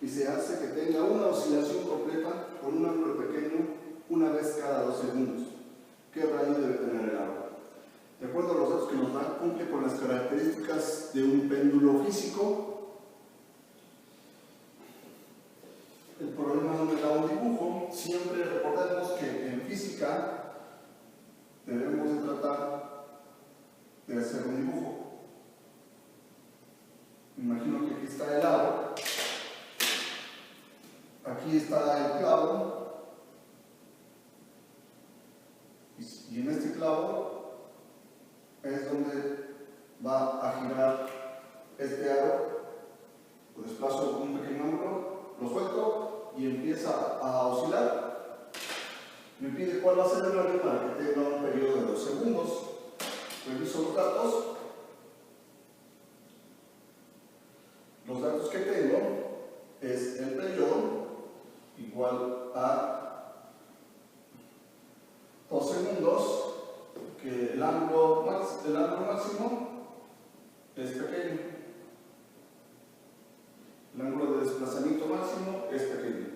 y se hace que tenga una oscilación completa con un ángulo pequeño una vez cada 2 segundos. ¿Qué radio debe tener el aro? De acuerdo a los datos que nos da, cumple con las características de un péndulo físico. El problema no me da un dibujo. Siempre recordemos que en física debemos de tratar de hacer un dibujo. Me imagino que aquí está el aro, aquí está el clavo, y en este clavo es donde va a girar este aro. Lo desplazo con un pequeño ángulo, lo suelto y empieza a oscilar. Me pide cuál va a ser el radio para que tenga un periodo de 2 segundos. Reviso los datos. Los datos que tengo es el periodo igual a 2 segundos, que el ángulo máximo es pequeño. El ángulo de desplazamiento máximo es pequeño.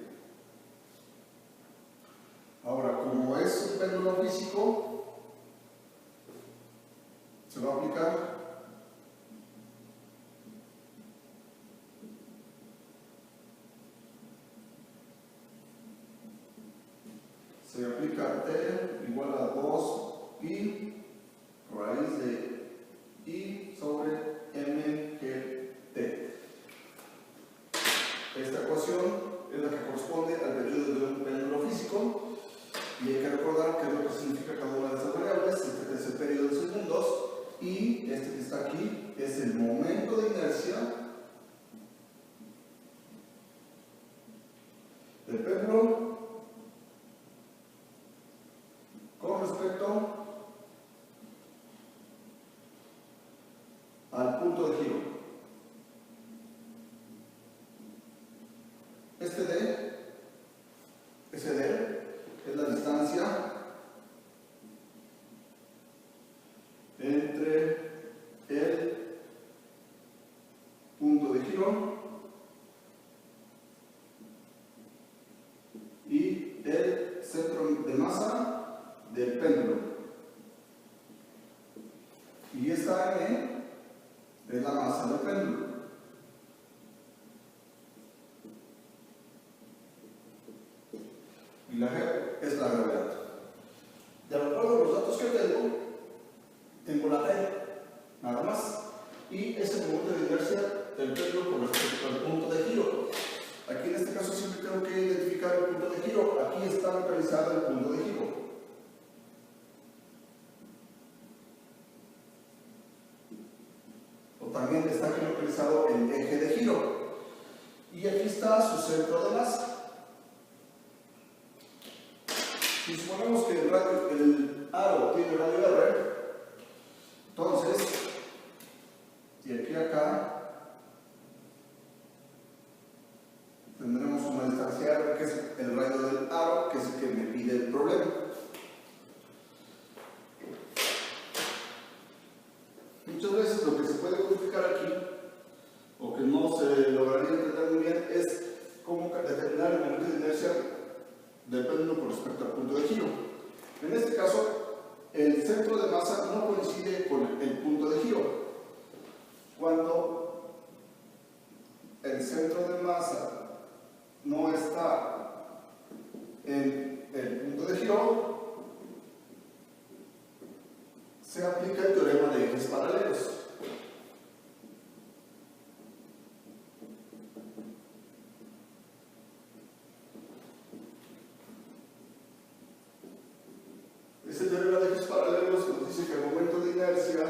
Ahora, como es un péndulo físico, se va a aplicar T igual a 2pi raíz de I sobre mgt. Esta ecuación es la que corresponde al periodo de un péndulo físico, y hay que recordar qué es lo que significa cada una de estas variables. Este es el periodo de segundos, y este que está aquí es el momento de inercia del péndulo con respecto al punto de giro. Este D, ese D, es la distancia entre el punto de giro y el centro de masa del péndulo. Y esta M es la masa del péndulo. Y la G es la gravedad. De acuerdo a los datos que tengo la T, nada más. Y es el momento de inercia del péndulo con respecto al punto de giro. Aquí en este caso siempre tengo que identificar el punto de giro. Aquí está localizado el punto de giro. O también está aquí localizado el eje de giro. Y aquí está su centro de masa. Si suponemos que el aro tiene radio R, entonces, de aquí a acá, tendremos una distancia R, que es el radio del aro, que es el que me pide el problema. Muchas veces lo que se puede codificar aquí, o que no se lograría entender muy bien, es cómo determinar el momento de inercia del péndulo con respecto al punto de giro. En este caso, el centro de masa no coincide con el punto de giro. Cuando el centro de masa no está en el punto de giro, se aplica el teorema de ejes paralelos. Ese teorema de ejes paralelos nos dice que el momento de inercia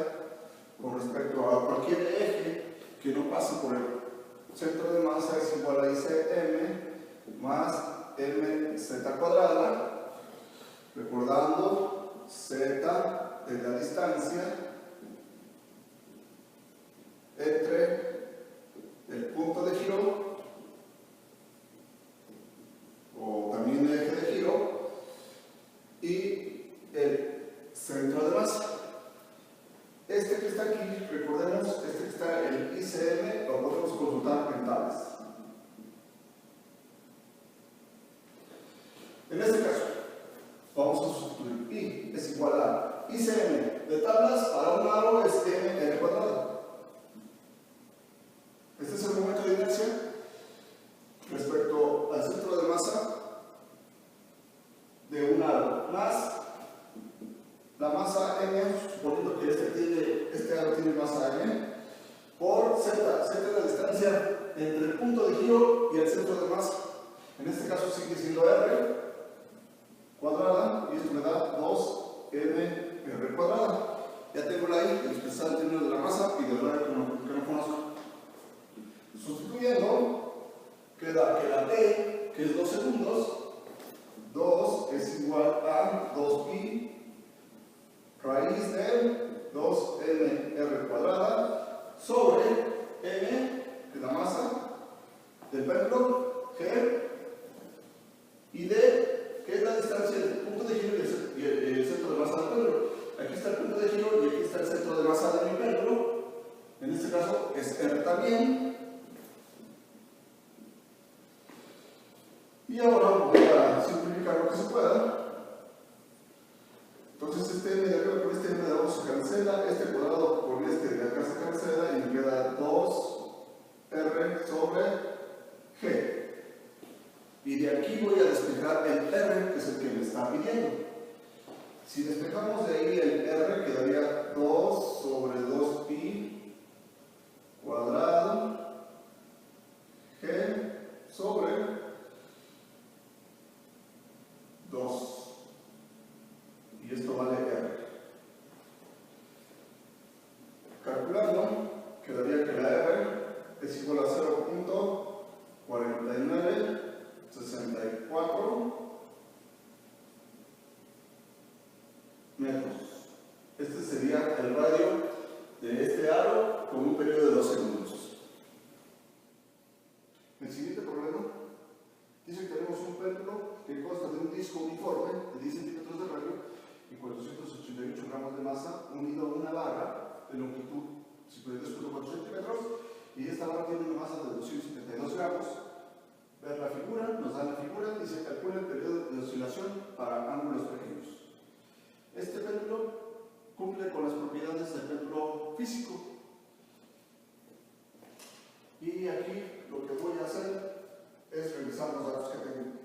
con respecto a cualquier eje que no pase por el centro de masa es igual a ICM más mz cuadrada, recordando z es la distancia entre el punto de giro, o también el eje de giro, y el centro de masa. Este que está aquí, recordemos, este que está en ICM, lo podemos consultar en tablas. En este caso, vamos a sustituir I es igual a ICM de tablas para un aro es MR cuadrado. Este es el momento de inercia respecto al centro de masa de un aro, más la masa M, suponiendo que este aro tiene masa M, por Z. Z es la distancia entre el punto de giro y el centro de masa. En este caso sigue siendo R cuadrada, y esto me da 2MR cuadrada. Ya tengo la I expresada en términos de la masa y del área que no conozco. Sustituyendo, queda que la T, que es 2 segundos, 2 es igual a 2pi raíz de 2mr cuadrada sobre m, que es la masa del péndulo, g, y d, que es la distancia del punto de giro y el centro de masa del péndulo. Aquí está el punto de giro y aquí está el centro de masa de mi péndulo. En este caso es r también. Y ahora voy a simplificar lo que se pueda. Entonces este m de arriba con este m de abajo se cancela, este cuadrado con este de acá se cancela y me queda 2r sobre g. Y de aquí voy a despejar el r, que es el que me está pidiendo. Si despejamos de ahí el r, quedaría 2 sobre 2pi cuadrado g sobre 2. Y esto vale R. Calculando, quedaría que la R es igual a 0.4964 metros. Este sería el radio de este aro con un periodo de 2 segundos. El siguiente problema dice que tenemos un péndulo que consta de un disco uniforme de 10 centímetros de radio y 488 gramos de masa unido a una barra de longitud 52.4 centímetros, y esta barra tiene una masa de 272 gramos. Ver la figura, nos dan la figura y se calcula el periodo de oscilación para ángulos pequeños. Este péndulo cumple con las propiedades del péndulo físico. Y aquí lo que voy a hacer es revisar los datos que tengo.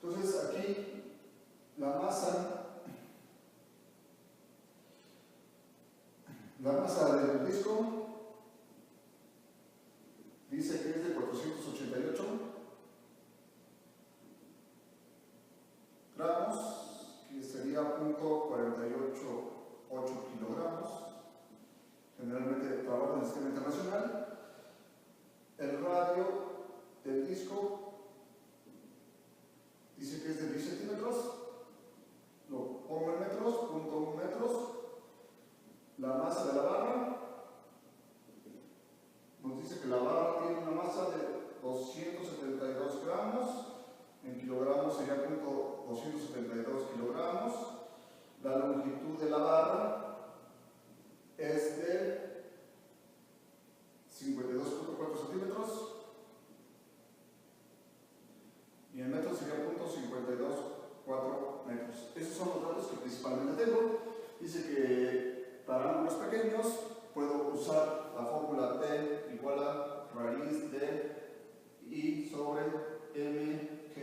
Entonces aquí la masa del disco dice que es de 488 gramos, que sería 0.488 kilogramos. Generalmente trabajo en el sistema internacional. El radio del disco dice que es de 10 centímetros, lo pongo en metros, 0.1 metros. La masa de la barra nos dice que la barra tiene una masa de 272 gramos, en kilogramos sería 272 kilogramos. La longitud de la barra es de 52.4 centímetros. Y en metros sería 0.524 metros. Esos son los datos que principalmente tengo. Dice que para ángulos pequeños puedo usar la fórmula T igual a raíz de I sobre mgt.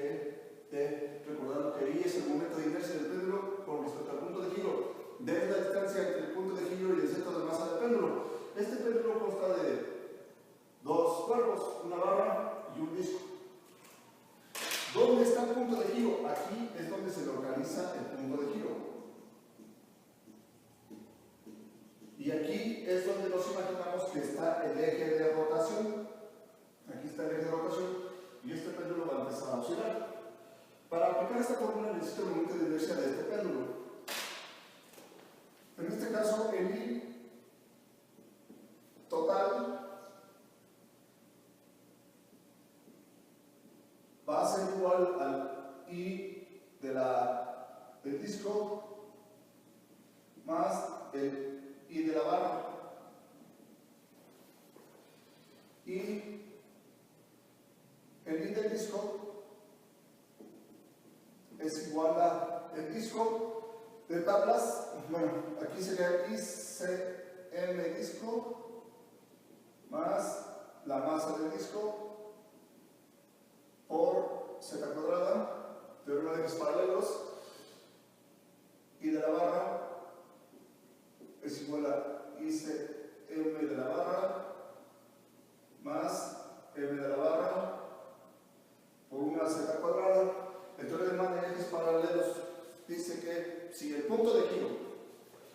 Recordando que I es el momento de inercia del péndulo con respecto al punto de giro. D es la distancia entre el punto de giro y el centro de masa del péndulo. Este péndulo consta de dos cuerpos, una barra y un disco. ¿Dónde está el punto de giro? Aquí es donde se localiza el punto de giro. Y aquí es donde nos imaginamos que está el eje de rotación. Aquí está el eje de rotación y este péndulo va a empezar a oscilar. Para aplicar esta fórmula necesito el momento de inercia de este péndulo. En este caso, el I total va a ser igual al I del disco más el I de la barra. Y de tablas, bueno, aquí sería ICM disco más la masa del disco por Z cuadrada, teorema de ejes paralelos, y de la barra es igual a ICM de la barra más M de la barra por una Z cuadrada. El teorema de ejes paralelos dice que si el punto de giro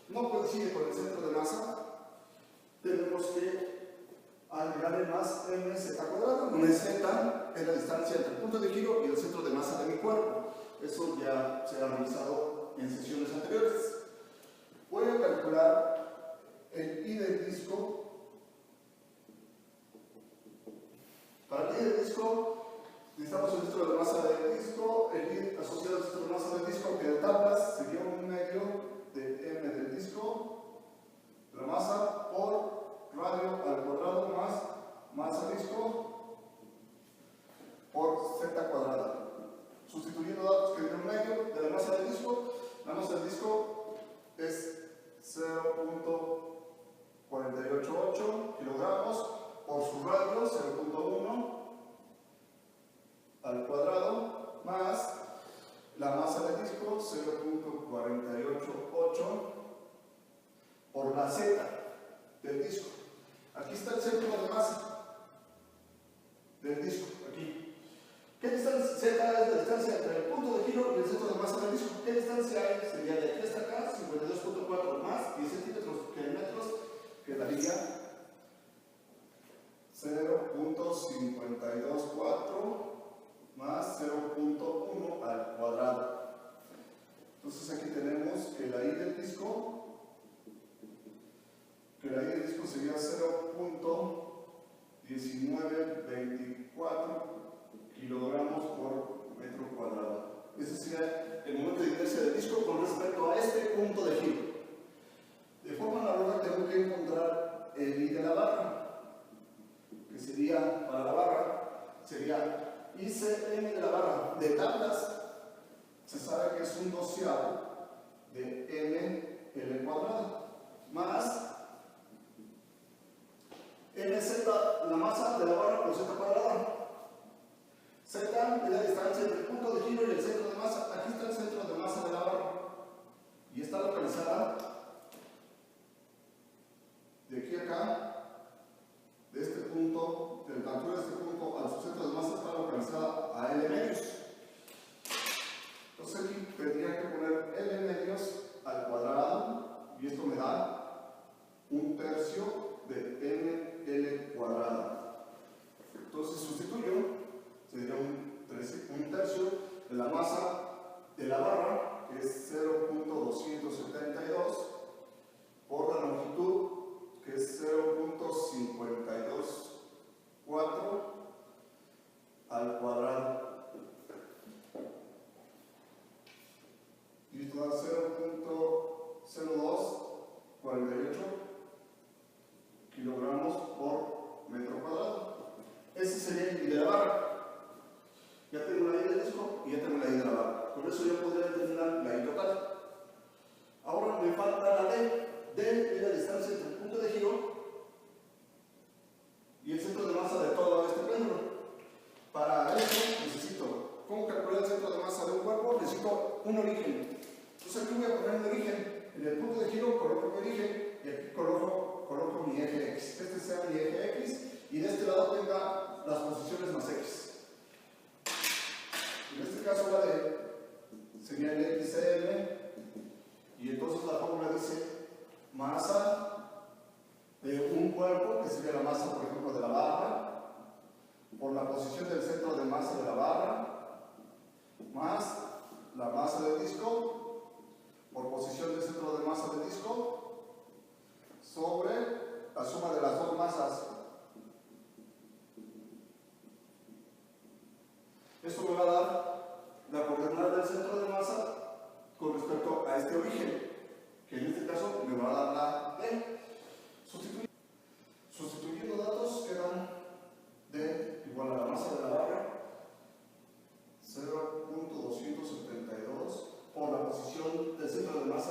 no coincide con el centro de masa, tenemos que agregarle más mz cuadrado, donde z es la distancia entre el punto de giro y el centro de masa de mi cuerpo. Eso ya se ha realizado en sesiones anteriores. Voy a calcular el I del disco. Para el I del disco necesitamos el centro de masa del disco, el I asociado al centro de masa del disco, que de tablas sería 1/2 de m del disco, la masa por radio al cuadrado más masa disco por z cuadrada. Sustituyendo datos que dieron medio de la masa del disco, la masa del disco es 0.488 kilogramos por su radio 0.1 al cuadrado más la masa del disco 0.488 por la z del disco. Aquí está el centro de masa del disco, aquí. ¿Qué distancia? Z es la distancia entre el punto de giro y el centro de masa del disco. ¿Qué distancia hay? Sería de aquí hasta acá, 52.4 más 10 centímetros que en metros, que daría 0.524 más 0.1 al cuadrado. Entonces aquí tenemos que la I del disco sería 0.1924 kilogramos por metro cuadrado. Ese sería el momento de inercia del disco con respecto a este punto de giro. De forma análoga tengo que encontrar el I de la barra, que sería, para la barra, sería ICM de la barra. De tablas, se sabe que es un doceavo de ML cuadrado, más MZ, la masa de la barra por Z cuadrada. Z es la distancia entre el punto de giro y el centro de masa. Aquí está el centro de masa de la barra y está localizada de aquí a acá, de este punto, de la altura de este punto a su centro de masa está localizada a L medios. Entonces aquí tendría que poner L medios al cuadrado y esto me da 1/3 de ML cuadrada. Entonces sustituyo, sería un tercio de la masa de la barra, que es 0.272, por la longitud, que es 0.524 al cuadrado. Y esto da 0.0248 kilogramos por metro cuadrado. Ese sería el I de la barra. Ya tengo la I del disco y ya tengo la I de la barra. Con eso ya podría determinar la I total. Ahora me falta la D. D es la distancia entre el punto de giro y el centro de masa de todo este péndulo. Para eso necesito, ¿cómo calcular el centro de masa de un cuerpo? Necesito un origen. Entonces aquí voy a poner un origen. En el punto de giro coloco mi origen y aquí coloco mi eje X. Este sea mi eje X y de este lado tenga las posiciones más X. En este caso la D sería el XCM y entonces la fórmula dice masa de un cuerpo, que sería la masa por ejemplo de la barra, por la posición del centro de masa de la barra, más la masa del disco por posición del centro de masa del disco sobre la suma de las dos masas. Esto me va a dar la coordenada del centro de masa con respecto a este origen, que en este caso me va a dar la D. Sustituyendo datos quedan D igual a la masa de la barra 0.272 por la posición del centro de masa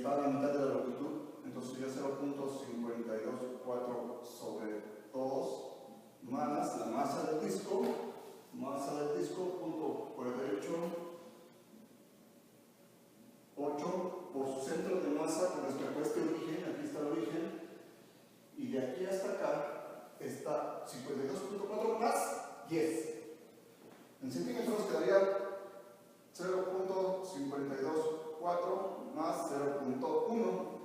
está a la mitad de la longitud, entonces sería 0.524 sobre 2 más la masa del disco, punto 48,8 por su centro de masa con respecto a este origen, aquí está el origen, y de aquí hasta acá está 52.4 más 10. En centímetros quedaría 0.524 más 0.1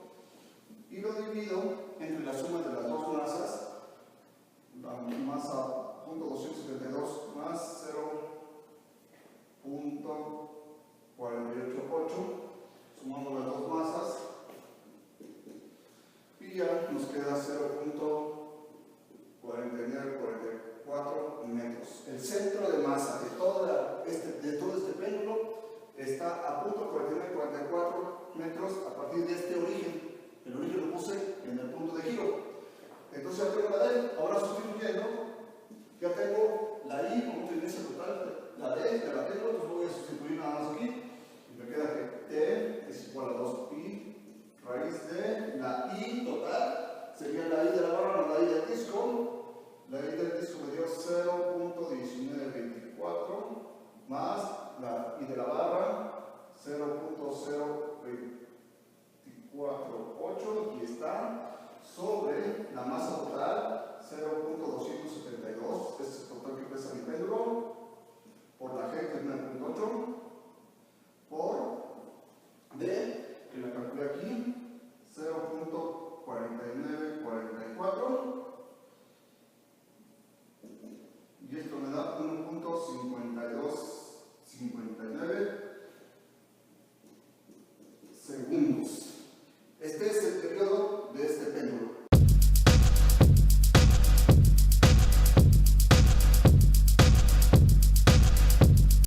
y lo divido entre la suma de las dos masas, la masa .272 más 0.488, sumamos las dos masas y ya nos queda 0.4944 metros. El centro de masa de todo este péndulo está a .4944 metros a partir de este origen. El origen lo puse en el punto de giro. Entonces ya tengo la D. Ahora sustituyendo, ya tengo la I como tendencia total, la D ya la tengo, entonces voy a sustituir nada más aquí. Y me queda que T es igual a 2pi raíz de la I total, sería la I de la barra, no la I del disco. La I del disco me dio 0.1924 más la I de la barra, 0.0248 y está sobre la masa total 0.272, este es el total que pesa mi péndulo,